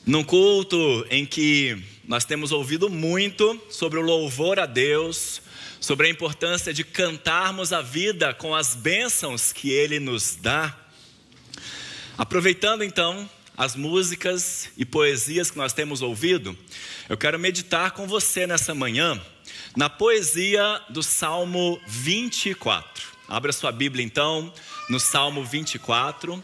Num culto em que nós temos ouvido muito sobre o louvor a Deus, sobre a importância de cantarmos a vida com as bênçãos que Ele nos dá, aproveitando então as músicas e poesias que nós temos ouvido, eu quero meditar com você nessa manhã na poesia do Salmo 24. Abra sua Bíblia então no Salmo 24.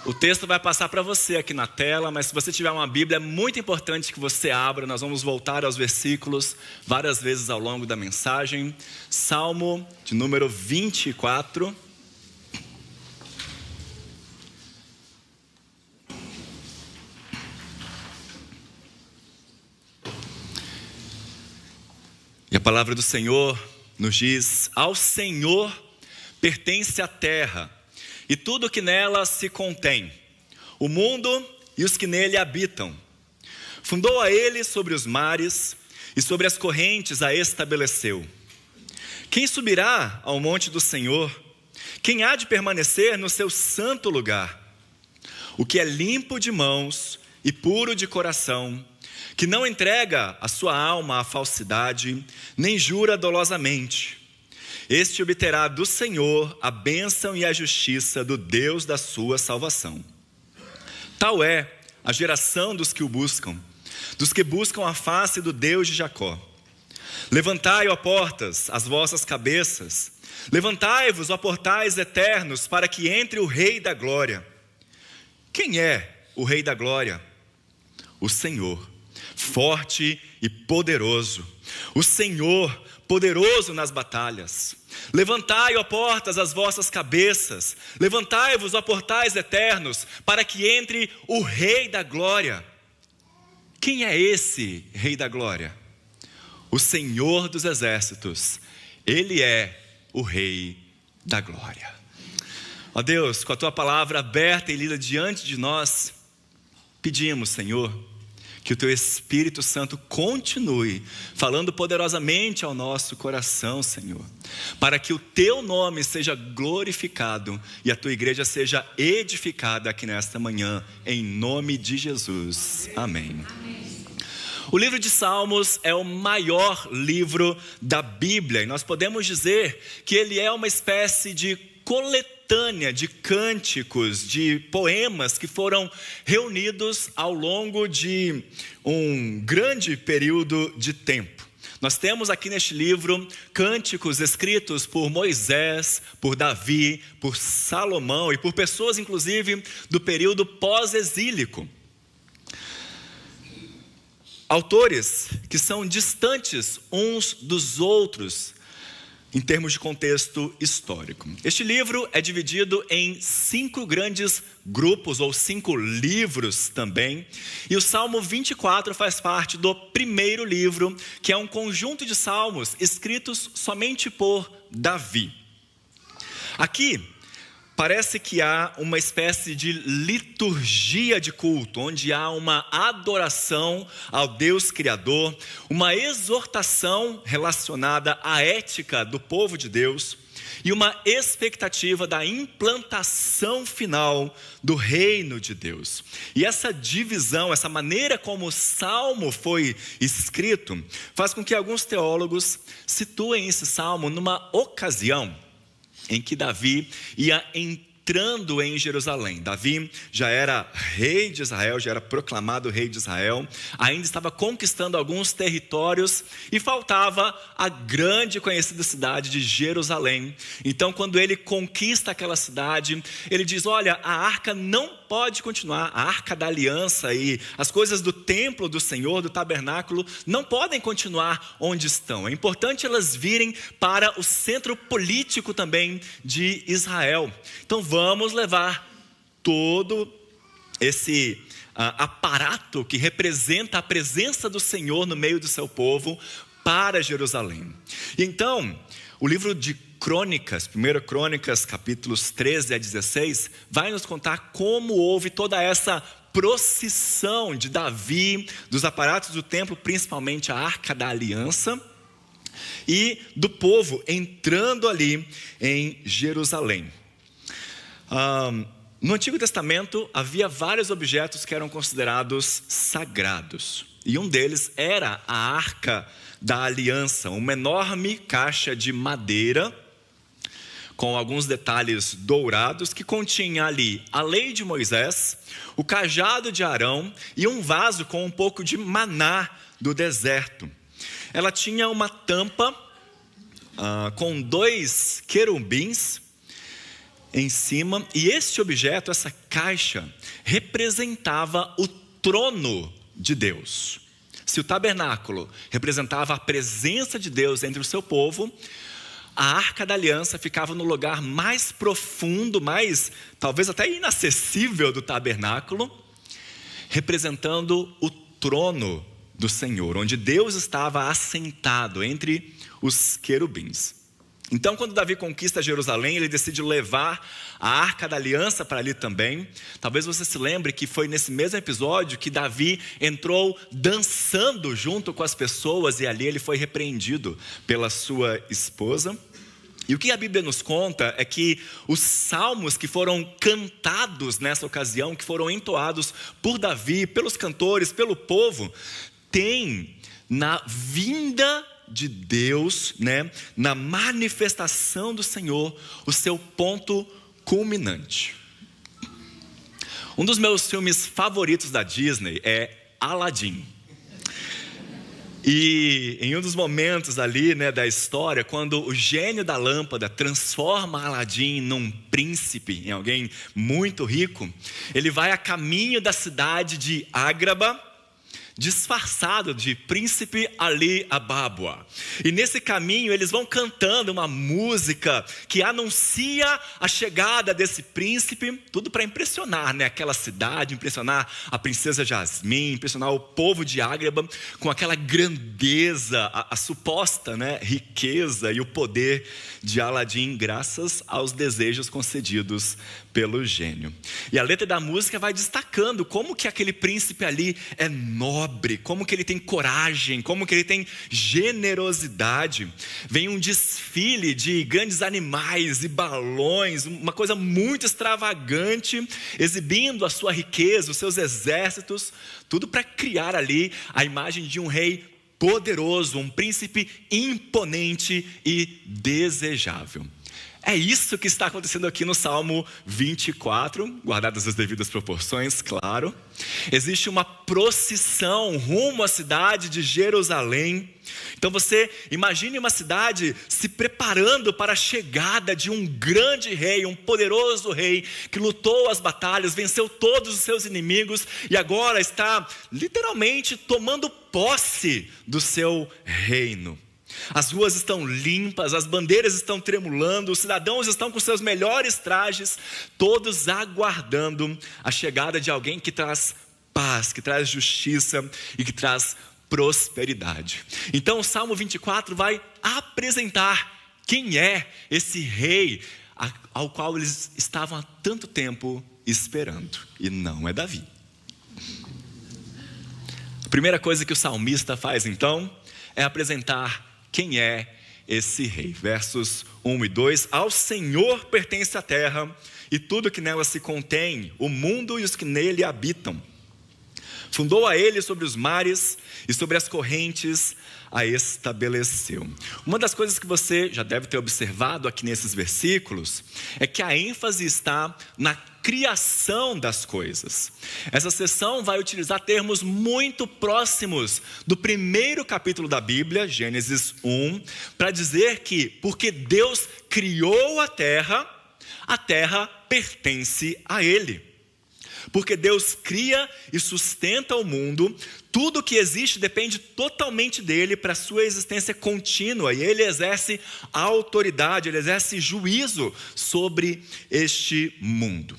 O texto vai passar para você aqui na tela, mas se você tiver uma Bíblia, é muito importante que você abra. Nós vamos voltar aos versículos várias vezes ao longo da mensagem. Salmo de número 24. E a palavra do Senhor nos diz: ao Senhor pertence a terra e tudo que nela se contém, o mundo e os que nele habitam. Fundou a ele sobre os mares e sobre as correntes a estabeleceu. Quem subirá ao monte do Senhor? Quem há de permanecer no seu santo lugar? O que é limpo de mãos e puro de coração, que não entrega a sua alma à falsidade, nem jura dolosamente. Este obterá do Senhor a bênção e a justiça do Deus da sua salvação. Tal é a geração dos que o buscam, dos que buscam a face do Deus de Jacó. Levantai, ó portas, as vossas cabeças, levantai-vos, ó portais eternos, para que entre o Rei da Glória. Quem é o Rei da Glória? O Senhor, forte e poderoso, o Senhor poderoso nas batalhas. Levantai, ó portas, as vossas cabeças, levantai-vos, ó portais eternos, para que entre o Rei da Glória. Quem é esse Rei da Glória? O Senhor dos Exércitos. Ele é o Rei da Glória. Ó Deus, com a tua palavra aberta e lida diante de nós, pedimos, Senhor, que o teu Espírito Santo continue falando poderosamente ao nosso coração, Senhor, para que o teu nome seja glorificado e a tua igreja seja edificada aqui nesta manhã, em nome de Jesus. Amém. O livro de Salmos é o maior livro da Bíblia e nós podemos dizer que ele é uma espécie de coletânea de cânticos, de poemas que foram reunidos ao longo de um grande período de tempo. Nós temos aqui neste livro cânticos escritos por Moisés, por Davi, por Salomão e por pessoas inclusive do período pós-exílico. Autores que são distantes uns dos outros em termos de contexto histórico. Este livro é dividido em 5 grandes grupos, ou 5 livros também, e o Salmo 24 faz parte do primeiro livro, que é um conjunto de salmos escritos somente por Davi. Aqui, parece que há uma espécie de liturgia de culto, onde há uma adoração ao Deus Criador, uma exortação relacionada à ética do povo de Deus e uma expectativa da implantação final do reino de Deus. E essa divisão, essa maneira como o Salmo foi escrito, faz com que alguns teólogos situem esse Salmo numa ocasião em que Davi ia entrando em Jerusalém. Davi já era rei de Israel, já era proclamado rei de Israel, ainda estava conquistando alguns territórios e faltava a grande e conhecida cidade de Jerusalém. Então, quando ele conquista aquela cidade, ele diz: olha, a arca não pode continuar, a arca da aliança e as coisas do templo do Senhor, do tabernáculo, não podem continuar onde estão. É importante elas virem para o centro político também de Israel. Então vamos levar todo esse aparato que representa a presença do Senhor no meio do seu povo para Jerusalém. E então, o livro de Crônicas, 1 Crônicas, capítulos 13 a 16, vai nos contar como houve toda essa procissão de Davi, dos aparatos do templo, principalmente a Arca da Aliança, e do povo entrando ali em Jerusalém. No Antigo Testamento havia vários objetos que eram considerados sagrados. E um deles era a Arca da Aliança, uma enorme caixa de madeira com alguns detalhes dourados que continha ali a lei de Moisés, o cajado de Arão e um vaso com um pouco de maná do deserto. Ela tinha uma tampa com 2 querubins em cima, e este objeto, essa caixa, representava o trono de Deus. Se o tabernáculo representava a presença de Deus entre o seu povo, a Arca da Aliança ficava no lugar mais profundo, mais talvez até inacessível do tabernáculo, representando o trono do Senhor, onde Deus estava assentado entre os querubins. Então, quando Davi conquista Jerusalém, ele decide levar a Arca da Aliança para ali também. Talvez você se lembre que foi nesse mesmo episódio que Davi entrou dançando junto com as pessoas, e ali ele foi repreendido pela sua esposa. E o que a Bíblia nos conta é que os salmos que foram cantados nessa ocasião, que foram entoados por Davi, pelos cantores, pelo povo, tem na vinda de Deus, na manifestação do Senhor, o seu ponto culminante. Um dos meus filmes favoritos da Disney é Aladdin. E em um dos momentos ali, da história, quando o gênio da lâmpada transforma Aladdin num príncipe, em alguém muito rico, ele vai a caminho da cidade de Ágraba, disfarçado de príncipe Ali Ababwa. E nesse caminho eles vão cantando uma música que anuncia a chegada desse príncipe, tudo para impressionar, aquela cidade, impressionar a princesa Jasmine, impressionar o povo de Ágraba com aquela grandeza, a suposta riqueza e o poder de Aladdin, graças aos desejos concedidos pelo gênio. E a letra da música vai destacando como que aquele príncipe ali é nobre, como que ele tem coragem, como que ele tem generosidade. Vem um desfile de grandes animais e balões, uma coisa muito extravagante, exibindo a sua riqueza, os seus exércitos, tudo para criar ali a imagem de um rei poderoso, um príncipe imponente e desejável. É isso que está acontecendo aqui no Salmo 24, guardadas as devidas proporções, claro. Existe uma procissão rumo à cidade de Jerusalém. Então você imagine uma cidade se preparando para a chegada de um grande rei, um poderoso rei, que lutou as batalhas, venceu todos os seus inimigos e agora está literalmente tomando posse do seu reino. As ruas estão limpas, as bandeiras estão tremulando, os cidadãos estão com seus melhores trajes, todos aguardando a chegada de alguém que traz paz, que traz justiça e que traz prosperidade. Então o Salmo 24 vai apresentar quem é esse rei ao qual eles estavam há tanto tempo esperando, e não é Davi. A primeira coisa que o salmista faz então é apresentar quem é esse rei. Versos 1 e 2. Ao Senhor pertence a terra e tudo que nela se contém, o mundo e os que nele habitam. Fundou a ele sobre os mares e sobre as correntes a estabeleceu. Uma das coisas que você já deve ter observado aqui nesses versículos é que a ênfase está na criação das coisas. Essa seção vai utilizar termos muito próximos do primeiro capítulo da Bíblia, Gênesis 1, para dizer que porque Deus criou a terra pertence a Ele. Porque Deus cria e sustenta o mundo, tudo que existe depende totalmente dele para a sua existência contínua. E ele exerce autoridade, ele exerce juízo sobre este mundo.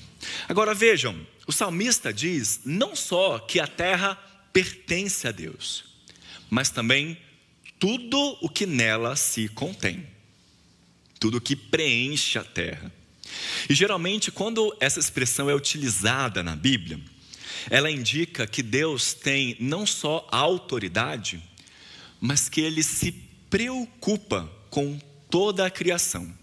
Agora vejam, o salmista diz não só que a terra pertence a Deus, mas também tudo o que nela se contém. Tudo que preenche a terra. E geralmente quando essa expressão é utilizada na Bíblia, ela indica que Deus tem não só autoridade, mas que Ele se preocupa com toda a criação.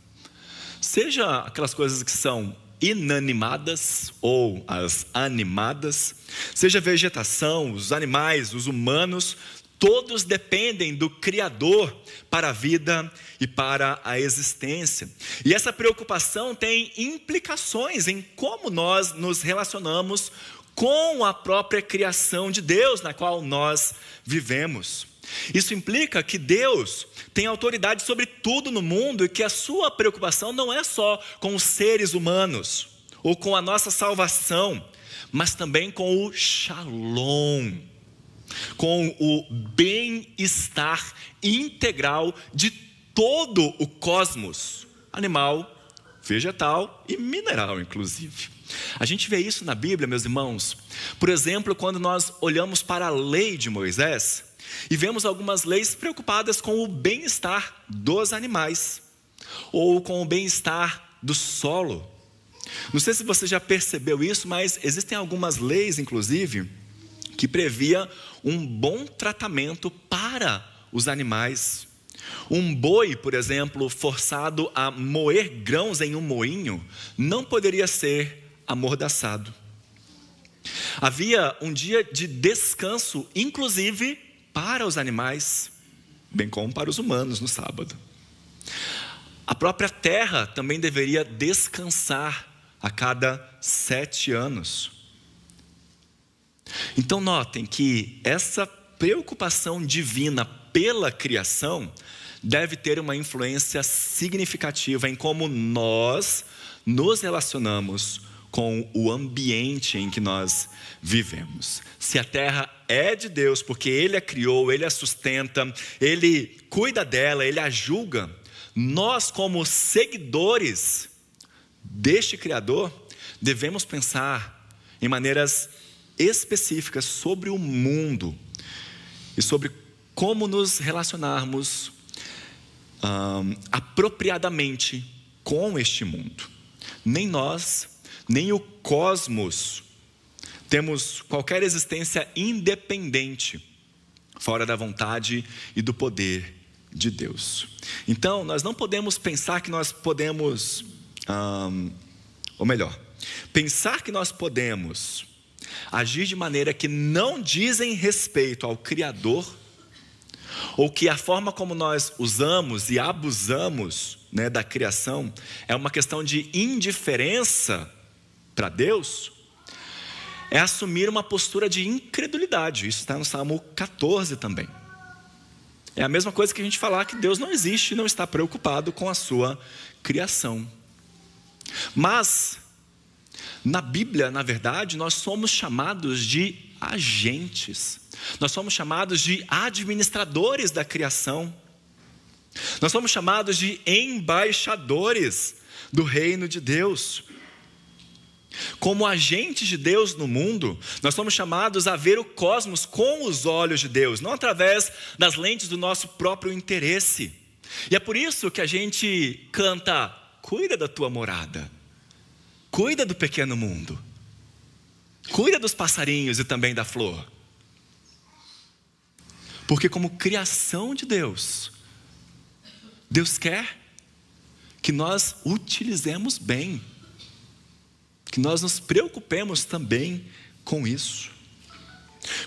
Seja aquelas coisas que são inanimadas ou as animadas, seja a vegetação, os animais, os humanos, todos dependem do Criador para a vida e para a existência. E essa preocupação tem implicações em como nós nos relacionamos com a própria criação de Deus na qual nós vivemos. Isso implica que Deus tem autoridade sobre tudo no mundo e que a sua preocupação não é só com os seres humanos ou com a nossa salvação, mas também com o shalom, com o bem-estar integral de todo o cosmos, animal, vegetal e mineral, inclusive. A gente vê isso na Bíblia, meus irmãos. Por exemplo, quando nós olhamos para a lei de Moisés e vemos algumas leis preocupadas com o bem-estar dos animais ou com o bem-estar do solo. Não sei se você já percebeu isso, mas existem algumas leis, inclusive, que previa um bom tratamento para os animais. Um boi, por exemplo, forçado a moer grãos em um moinho, não poderia ser amordaçado. Havia um dia de descanso, inclusive para os animais, bem como para os humanos no sábado. A própria terra também deveria descansar a cada 7 anos. Então notem que essa preocupação divina pela criação deve ter uma influência significativa em como nós nos relacionamos com o ambiente em que nós vivemos. Se a terra é de Deus, porque Ele a criou, Ele a sustenta, Ele cuida dela, Ele a julga, nós, como seguidores deste Criador, devemos pensar em maneiras específicas sobre o mundo e sobre como nos relacionarmos apropriadamente com este mundo. Nem nós, nem o cosmos temos qualquer existência independente fora da vontade e do poder de Deus. Então, nós não podemos pensar que nós podemos, pensar que nós podemos agir de maneira que não dizem respeito ao Criador, ou que a forma como nós usamos e abusamos, da criação é uma questão de indiferença para Deus, é assumir uma postura de incredulidade. Isso está no Salmo 14 também. É a mesma coisa que a gente falar que Deus não existe e não está preocupado com a sua criação. Mas na Bíblia, na verdade, nós somos chamados de agentes. Nós somos chamados de administradores da criação. Nós somos chamados de embaixadores do reino de Deus. Como agentes de Deus no mundo, nós somos chamados a ver o cosmos com os olhos de Deus, não através das lentes do nosso próprio interesse. E é por isso que a gente canta: cuida da tua morada, cuida do pequeno mundo, cuida dos passarinhos e também da flor. Porque como criação de Deus, Deus quer que nós utilizemos bem, que nós nos preocupemos também com isso.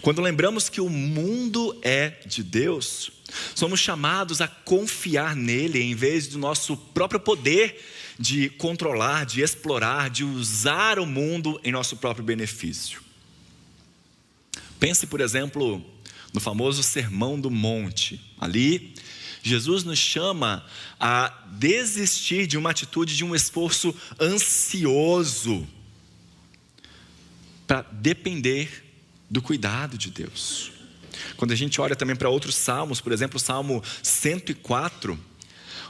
Quando lembramos que o mundo é de Deus, somos chamados a confiar nele em vez do nosso próprio poder de controlar, de explorar, de usar o mundo em nosso próprio benefício. Pense, por exemplo, no famoso Sermão do Monte. Ali, Jesus nos chama a desistir de uma atitude, de um esforço ansioso, para depender do cuidado de Deus. Quando a gente olha também para outros salmos, por exemplo, o Salmo 104,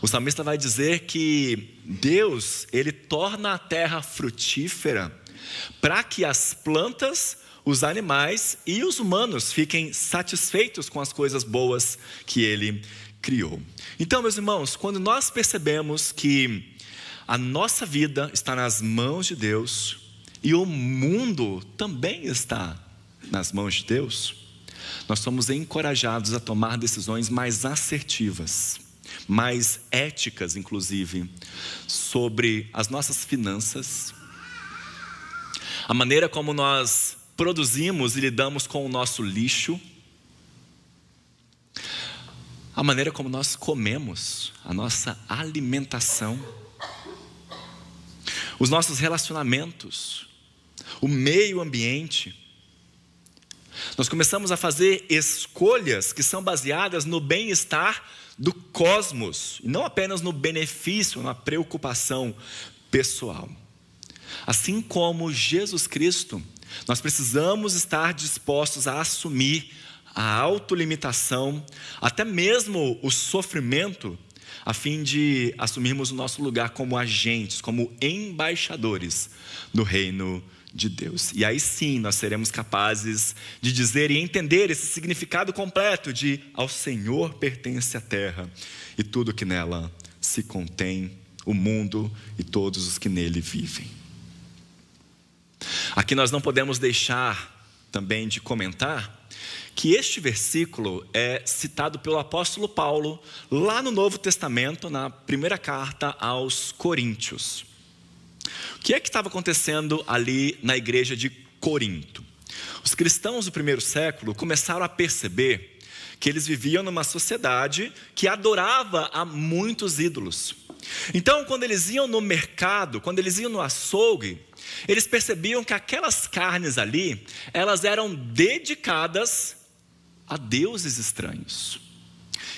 o salmista vai dizer que Deus, Ele torna a terra frutífera para que as plantas, os animais e os humanos fiquem satisfeitos com as coisas boas que Ele criou. Então, meus irmãos, quando nós percebemos que a nossa vida está nas mãos de Deus e o mundo também está nas mãos de Deus, nós somos encorajados a tomar decisões mais assertivas, mais éticas, inclusive, sobre as nossas finanças, a maneira como nós produzimos e lidamos com o nosso lixo, a maneira como nós comemos, a nossa alimentação, os nossos relacionamentos, o meio ambiente. Nós começamos a fazer escolhas que são baseadas no bem-estar do cosmos, e não apenas no benefício, na preocupação pessoal. Assim como Jesus Cristo, nós precisamos estar dispostos a assumir a autolimitação, até mesmo o sofrimento, a fim de assumirmos o nosso lugar como agentes, como embaixadores do reino de Deus. E aí sim nós seremos capazes de dizer e entender esse significado completo de ao Senhor pertence a terra e tudo que nela se contém, o mundo e todos os que nele vivem. Aqui nós não podemos deixar também de comentar que este versículo é citado pelo apóstolo Paulo lá no Novo Testamento, na primeira carta aos Coríntios. O que é que estava acontecendo ali na igreja de Corinto? Os cristãos do primeiro século começaram a perceber que eles viviam numa sociedade que adorava a muitos ídolos. Então, quando eles iam no mercado, quando eles iam no açougue, eles percebiam que aquelas carnes ali, elas eram dedicadas a deuses estranhos.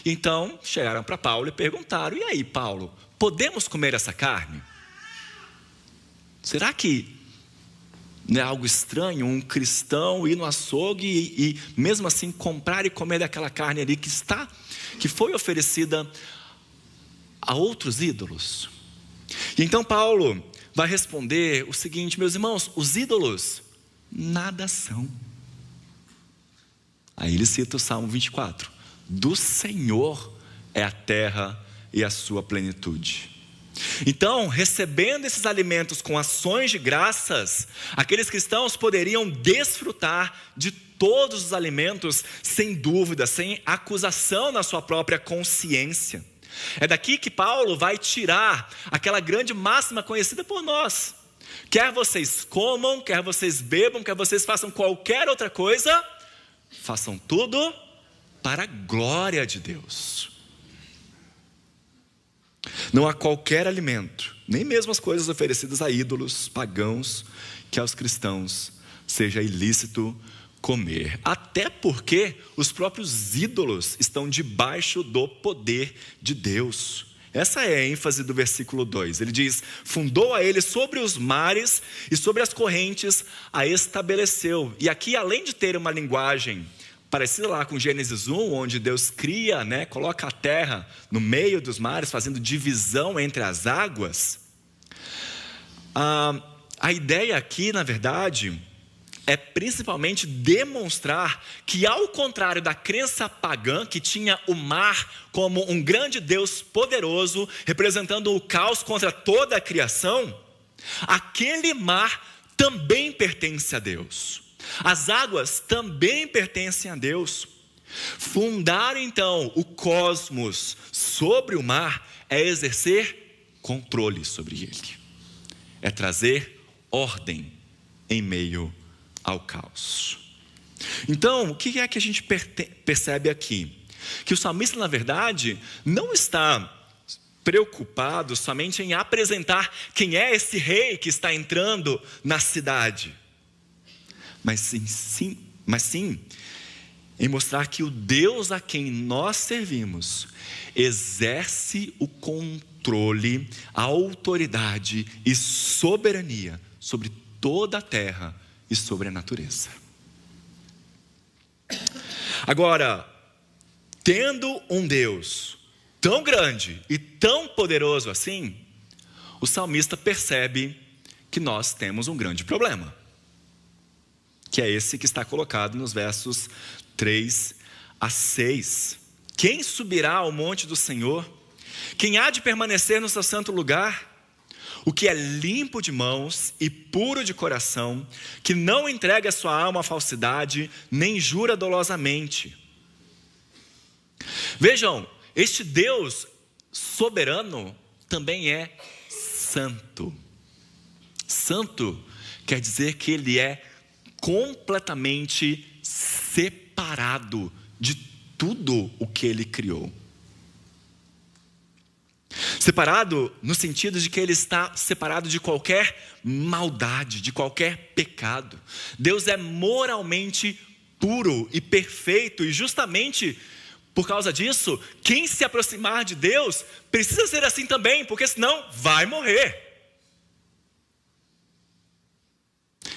Então, chegaram para Paulo e perguntaram: e aí, Paulo, podemos comer essa carne? Será que não é algo estranho um cristão ir no açougue e mesmo assim comprar e comer daquela carne ali que foi oferecida a outros ídolos? E então Paulo vai responder o seguinte: meus irmãos, os ídolos nada são. Aí ele cita o Salmo 24: do Senhor é a terra e a sua plenitude. Então, recebendo esses alimentos com ações de graças, aqueles cristãos poderiam desfrutar de todos os alimentos sem dúvida, sem acusação na sua própria consciência. É daqui que Paulo vai tirar aquela grande máxima conhecida por nós: quer vocês comam, quer vocês bebam, quer vocês façam qualquer outra coisa, façam tudo para a glória de Deus. Não há qualquer alimento, nem mesmo as coisas oferecidas a ídolos pagãos, que aos cristãos seja ilícito comer. Até porque os próprios ídolos estão debaixo do poder de Deus. Essa é a ênfase do versículo 2. Ele diz: fundou a ele sobre os mares e sobre as correntes a estabeleceu. E aqui, além de ter uma linguagem parecida lá com Gênesis 1, onde Deus cria, coloca a terra no meio dos mares, fazendo divisão entre as águas. A ideia aqui, na verdade, é principalmente demonstrar que, ao contrário da crença pagã, que tinha o mar como um grande Deus poderoso, representando o caos contra toda a criação, aquele mar também pertence a Deus. As águas também pertencem a Deus. Fundar então o cosmos sobre o mar é exercer controle sobre ele, é trazer ordem em meio ao caos. Então, o que é que a gente percebe aqui? Que o salmista, na verdade, não está preocupado somente em apresentar quem é esse rei que está entrando na cidade, mas sim em mostrar que o Deus a quem nós servimos exerce o controle, a autoridade e soberania sobre toda a terra e sobre a natureza. Agora, tendo um Deus tão grande e tão poderoso assim, o salmista percebe que nós temos um grande problema, que é esse que está colocado nos versos 3 a 6. Quem subirá ao monte do Senhor? Quem há de permanecer no seu santo lugar? O que é limpo de mãos e puro de coração, que não entrega sua alma à falsidade, nem jura dolosamente. Vejam, este Deus soberano também é santo. Santo quer dizer que ele é completamente separado de tudo o que ele criou. Separado no sentido de que ele está separado de qualquer maldade, de qualquer pecado. Deus é moralmente puro e perfeito, e justamente por causa disso, quem se aproximar de Deus precisa ser assim também, porque senão vai morrer.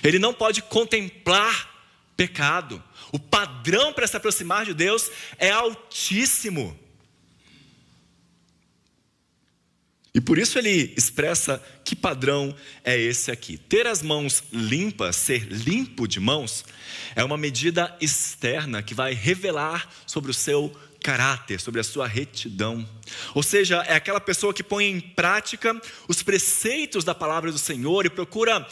Ele não pode contemplar pecado. O padrão para se aproximar de Deus é altíssimo. E por isso ele expressa que padrão é esse aqui. Ter as mãos limpas, ser limpo de mãos, é uma medida externa que vai revelar sobre o seu caráter, sobre a sua retidão. Ou seja, é aquela pessoa que põe em prática os preceitos da palavra do Senhor e procura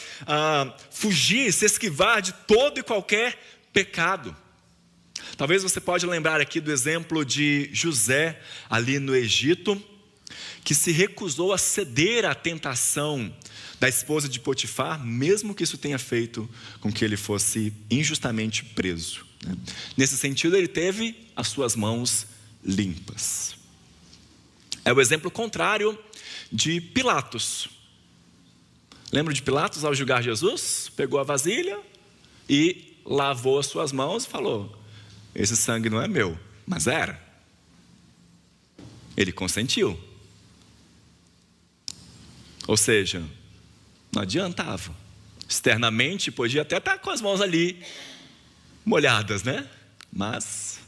fugir, se esquivar de todo e qualquer pecado. Talvez você pode lembrar aqui do exemplo de José ali no Egito, que se recusou a ceder à tentação da esposa de Potifar, mesmo que isso tenha feito com que ele fosse injustamente preso. Nesse sentido, ele teve as suas mãos limpas. É o exemplo contrário de Pilatos. Lembra de Pilatos ao julgar Jesus? Pegou a vasilha e lavou as suas mãos e falou: esse sangue não é meu, mas era. Ele consentiu. Ou seja, não adiantava. Externamente podia até estar com as mãos ali molhadas, né? Mas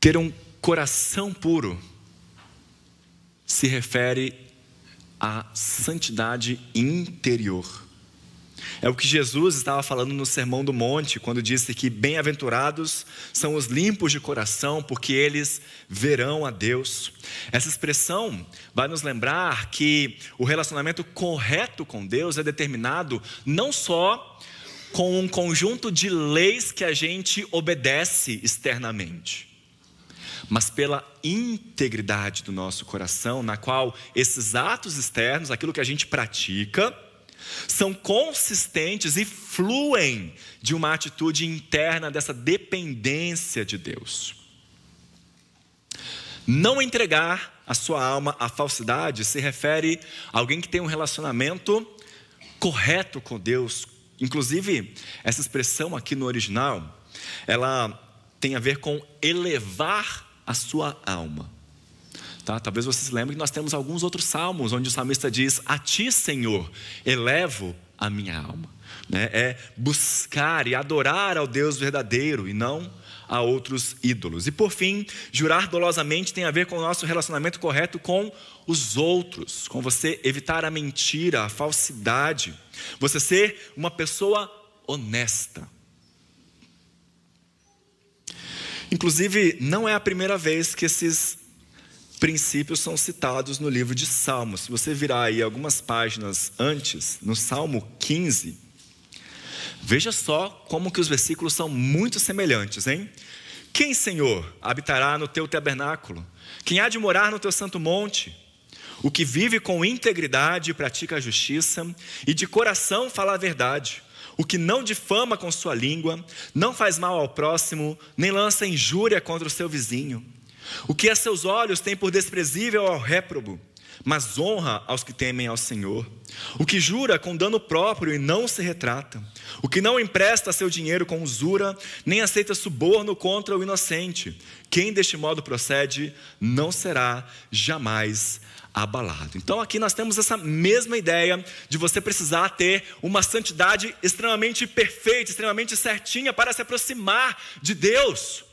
ter um coração puro se refere à santidade interior. É o que Jesus estava falando no Sermão do Monte, quando disse que bem-aventurados são os limpos de coração, porque eles verão a Deus. Essa expressão vai nos lembrar que o relacionamento correto com Deus é determinado não só com um conjunto de leis que a gente obedece externamente, mas pela integridade do nosso coração, na qual esses atos externos, aquilo que a gente pratica, são consistentes e fluem de uma atitude interna dessa dependência de Deus. Não entregar a sua alma à falsidade se refere a alguém que tem um relacionamento correto com Deus. Inclusive, essa expressão aqui no original, ela tem a ver com elevar a sua alma. Tá? Talvez você se lembre que nós temos alguns outros salmos onde o salmista diz: a ti, Senhor, elevo a minha alma. É buscar e adorar ao Deus verdadeiro e não a outros ídolos. E por fim, jurar dolosamente tem a ver com o nosso relacionamento correto com os outros, com você evitar a mentira, a falsidade, você ser uma pessoa honesta. Inclusive, não é a primeira vez que esses princípios são citados no livro de Salmos. Se você virar aí algumas páginas antes, no Salmo 15, veja só como que os versículos são muito semelhantes, hein? Quem, Senhor, habitará no teu tabernáculo? Quem há de morar no teu santo monte? O que vive com integridade e pratica a justiça, e de coração fala a verdade. O que não difama com sua língua, não faz mal ao próximo, nem lança injúria contra o seu vizinho. O que a seus olhos tem por desprezível ao réprobo, mas honra aos que temem ao Senhor. O que jura com dano próprio e não se retrata. O que não empresta seu dinheiro com usura, nem aceita suborno contra o inocente. Quem deste modo procede, não será jamais abalado. Então aqui nós temos essa mesma ideia de você precisar ter uma santidade extremamente perfeita, extremamente certinha para se aproximar de Deus.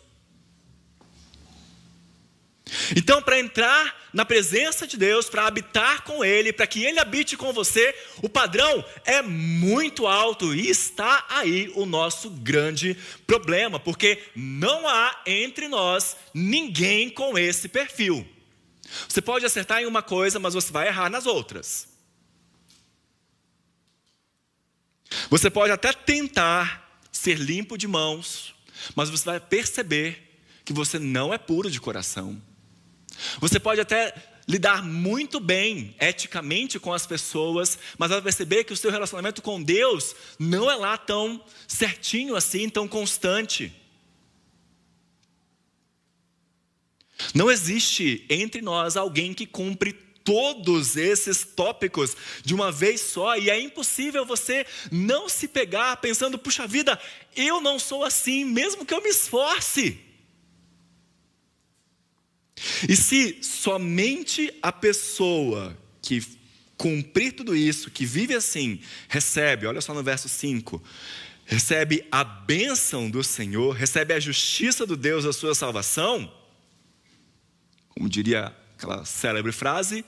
Então, para entrar na presença de Deus, para habitar com Ele, para que Ele habite com você, o padrão é muito alto. E está aí o nosso grande problema, porque não há entre nós ninguém com esse perfil. Você pode acertar em uma coisa, mas você vai errar nas outras. Você pode até tentar ser limpo de mãos, mas você vai perceber que você não é puro de coração. Você pode até lidar muito bem, eticamente, com as pessoas, mas vai perceber que o seu relacionamento com Deus não é lá tão certinho assim, tão constante. Não existe entre nós alguém que cumpre todos esses tópicos de uma vez só, e é impossível você não se pegar pensando, puxa vida, eu não sou assim, mesmo que eu me esforce. E se somente a pessoa que cumprir tudo isso, que vive assim, recebe, olha só no verso 5, recebe a bênção do Senhor, recebe a justiça do Deus da sua salvação, como diria aquela célebre frase,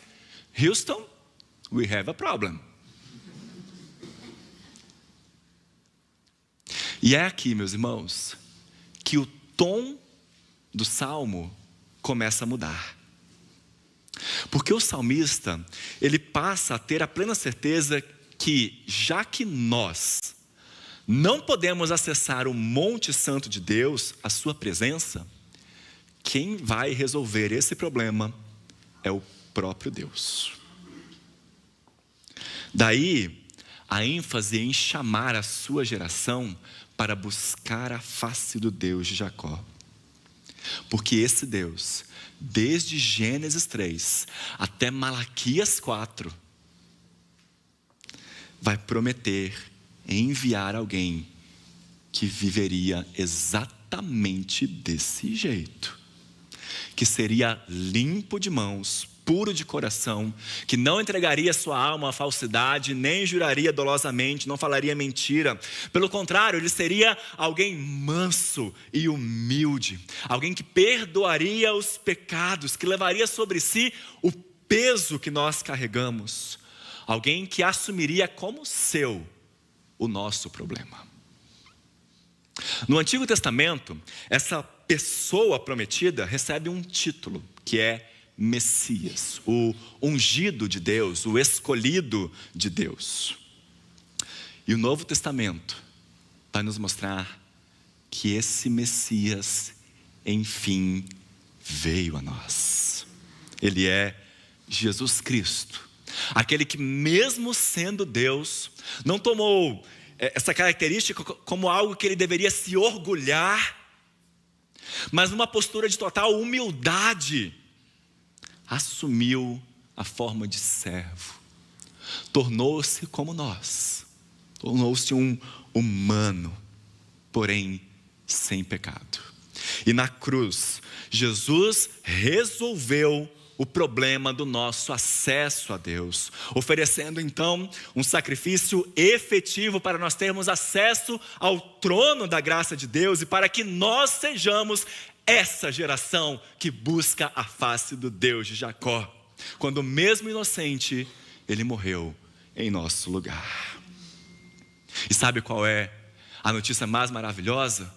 Houston, we have a problem. E é aqui, meus irmãos, que o tom do salmo começa a mudar. Porque o salmista, ele passa a ter a plena certeza que, já que nós não podemos acessar o Monte Santo de Deus, a sua presença, quem vai resolver esse problema é o próprio Deus. Daí, a ênfase em chamar a sua geração para buscar a face do Deus de Jacó. Porque esse Deus, desde Gênesis 3 até Malaquias 4, vai prometer enviar alguém que viveria exatamente desse jeito. Que seria limpo de mãos, puro de coração, que não entregaria sua alma à falsidade, nem juraria dolosamente, não falaria mentira. Pelo contrário, ele seria alguém manso e humilde, alguém que perdoaria os pecados, que levaria sobre si o peso que nós carregamos, alguém que assumiria como seu o nosso problema. No Antigo Testamento, essa pessoa prometida recebe um título, que é Messias, o ungido de Deus, o escolhido de Deus. E o Novo Testamento vai nos mostrar que esse Messias, enfim, veio a nós. Ele é Jesus Cristo, aquele que mesmo sendo Deus, não tomou essa característica como algo que ele deveria se orgulhar, mas numa postura de total humildade, assumiu a forma de servo, tornou-se como nós, tornou-se um humano, porém sem pecado. E na cruz, Jesus resolveu o problema do nosso acesso a Deus, oferecendo então um sacrifício efetivo para nós termos acesso ao trono da graça de Deus e para que nós sejamos essa geração que busca a face do Deus de Jacó. Quando mesmo inocente, ele morreu em nosso lugar. E sabe qual é a notícia mais maravilhosa?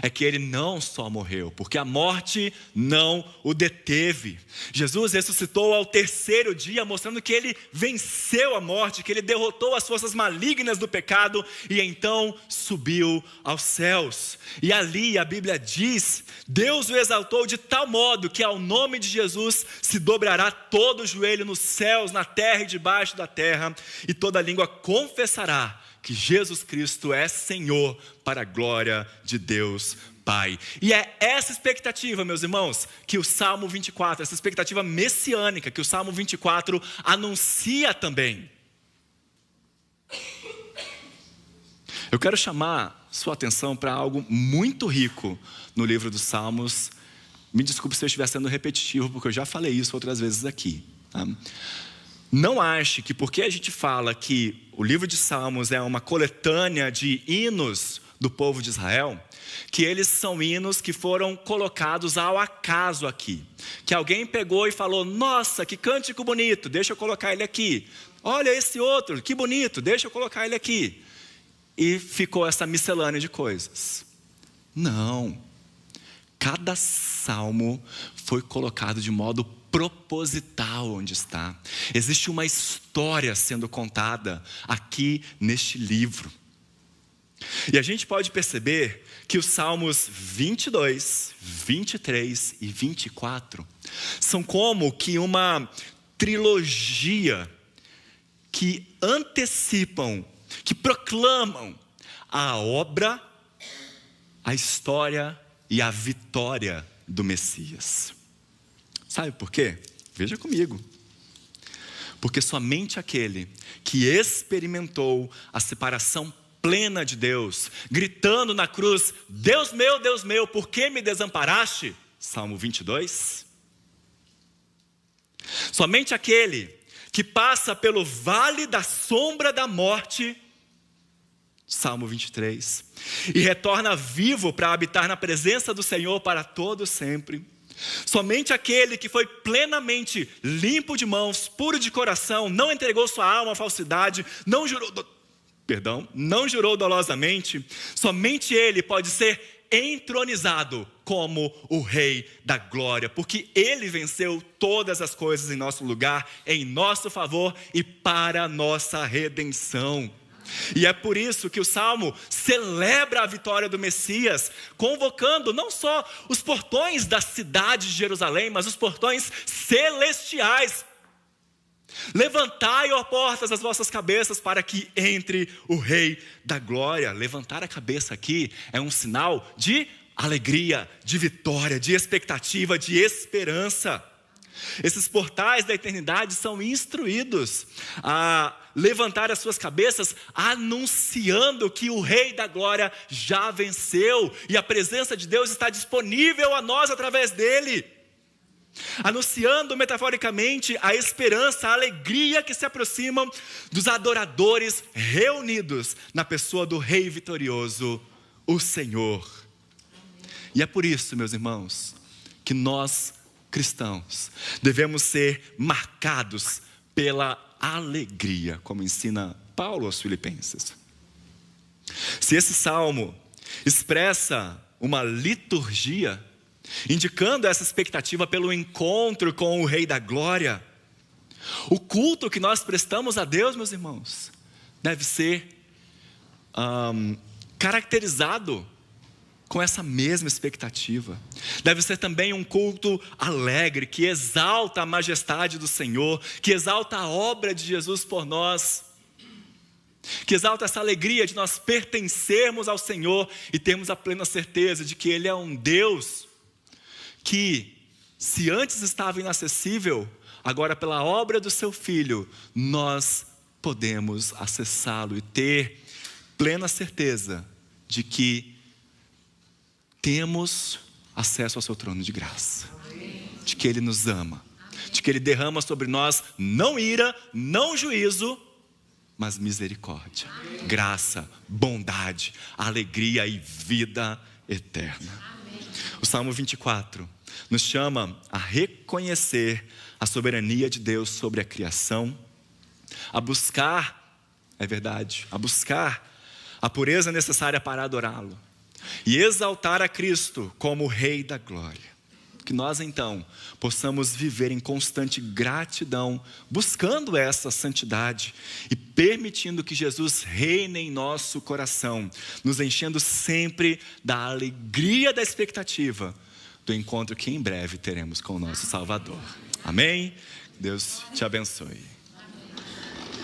É que ele não só morreu, porque a morte não o deteve. Jesus ressuscitou ao terceiro dia, mostrando que ele venceu a morte, que ele derrotou as forças malignas do pecado e então subiu aos céus. E ali a Bíblia diz, Deus o exaltou de tal modo que ao nome de Jesus se dobrará todo o joelho nos céus, na terra e debaixo da terra, e toda língua confessará que Jesus Cristo é Senhor, para a glória de Deus Pai. E é essa expectativa, meus irmãos, que o Salmo 24, essa expectativa messiânica, que o Salmo 24 anuncia também. Eu quero chamar sua atenção para algo muito rico no livro dos Salmos. Me desculpe se eu estiver sendo repetitivo, porque eu já falei isso outras vezes aqui, tá? Não ache que porque a gente fala que o livro de Salmos é uma coletânea de hinos do povo de Israel, que eles são hinos que foram colocados ao acaso aqui. Que alguém pegou e falou, nossa, que cântico bonito, deixa eu colocar ele aqui. Olha esse outro, que bonito, deixa eu colocar ele aqui. E ficou essa miscelânea de coisas. Não. Cada salmo foi colocado de modo proposital onde está. Existe uma história sendo contada aqui neste livro. E a gente pode perceber que os Salmos 22, 23 e 24 são como que uma trilogia que antecipam, que proclamam a obra, a história e a vitória do Messias. Sabe por quê? Veja comigo. Porque somente aquele que experimentou a separação plena de Deus, gritando na cruz: Deus meu, por que me desamparaste? Salmo 22. Somente aquele que passa pelo vale da sombra da morte, Salmo 23, e retorna vivo para habitar na presença do Senhor para todo sempre. Somente aquele que foi plenamente limpo de mãos, puro de coração, não entregou sua alma à falsidade, não jurou dolosamente, somente ele pode ser entronizado como o Rei da Glória, porque ele venceu todas as coisas em nosso lugar, em nosso favor e para a nossa redenção. E é por isso que o Salmo celebra a vitória do Messias, convocando não só os portões da cidade de Jerusalém, mas os portões celestiais. Levantai, ó portas, as vossas cabeças, para que entre o Rei da Glória. Levantar a cabeça aqui é um sinal de alegria, de vitória, de expectativa, de esperança. Esses portais da eternidade são instruídos a levantar as suas cabeças, anunciando que o Rei da Glória já venceu e a presença de Deus está disponível a nós através dele. Anunciando metaforicamente a esperança, a alegria que se aproximam dos adoradores reunidos na pessoa do Rei vitorioso, o Senhor. E é por isso, meus irmãos, que nós cristãos devemos ser marcados pela alegria, como ensina Paulo aos Filipenses. Se esse salmo expressa uma liturgia, indicando essa expectativa pelo encontro com o Rei da Glória, o culto que nós prestamos a Deus, meus irmãos, deve ser caracterizado com essa mesma expectativa. Deve ser também um culto alegre, que exalta a majestade do Senhor, que exalta a obra de Jesus por nós, que exalta essa alegria de nós pertencermos ao Senhor e termos a plena certeza de que Ele é um Deus que, se antes estava inacessível, agora pela obra do seu Filho, nós podemos acessá-lo e ter plena certeza de que temos acesso ao seu trono de graça, de que Ele nos ama, de que Ele derrama sobre nós não ira, não juízo, mas misericórdia, graça, bondade, alegria e vida eterna. O Salmo 24 nos chama a reconhecer a soberania de Deus sobre a criação, a buscar, é verdade, a buscar a pureza necessária para adorá-lo e exaltar a Cristo como Rei da Glória. Que nós então possamos viver em constante gratidão, buscando essa santidade e permitindo que Jesus reine em nosso coração, nos enchendo sempre da alegria da expectativa do encontro que em breve teremos com o nosso Salvador. Amém? Deus te abençoe.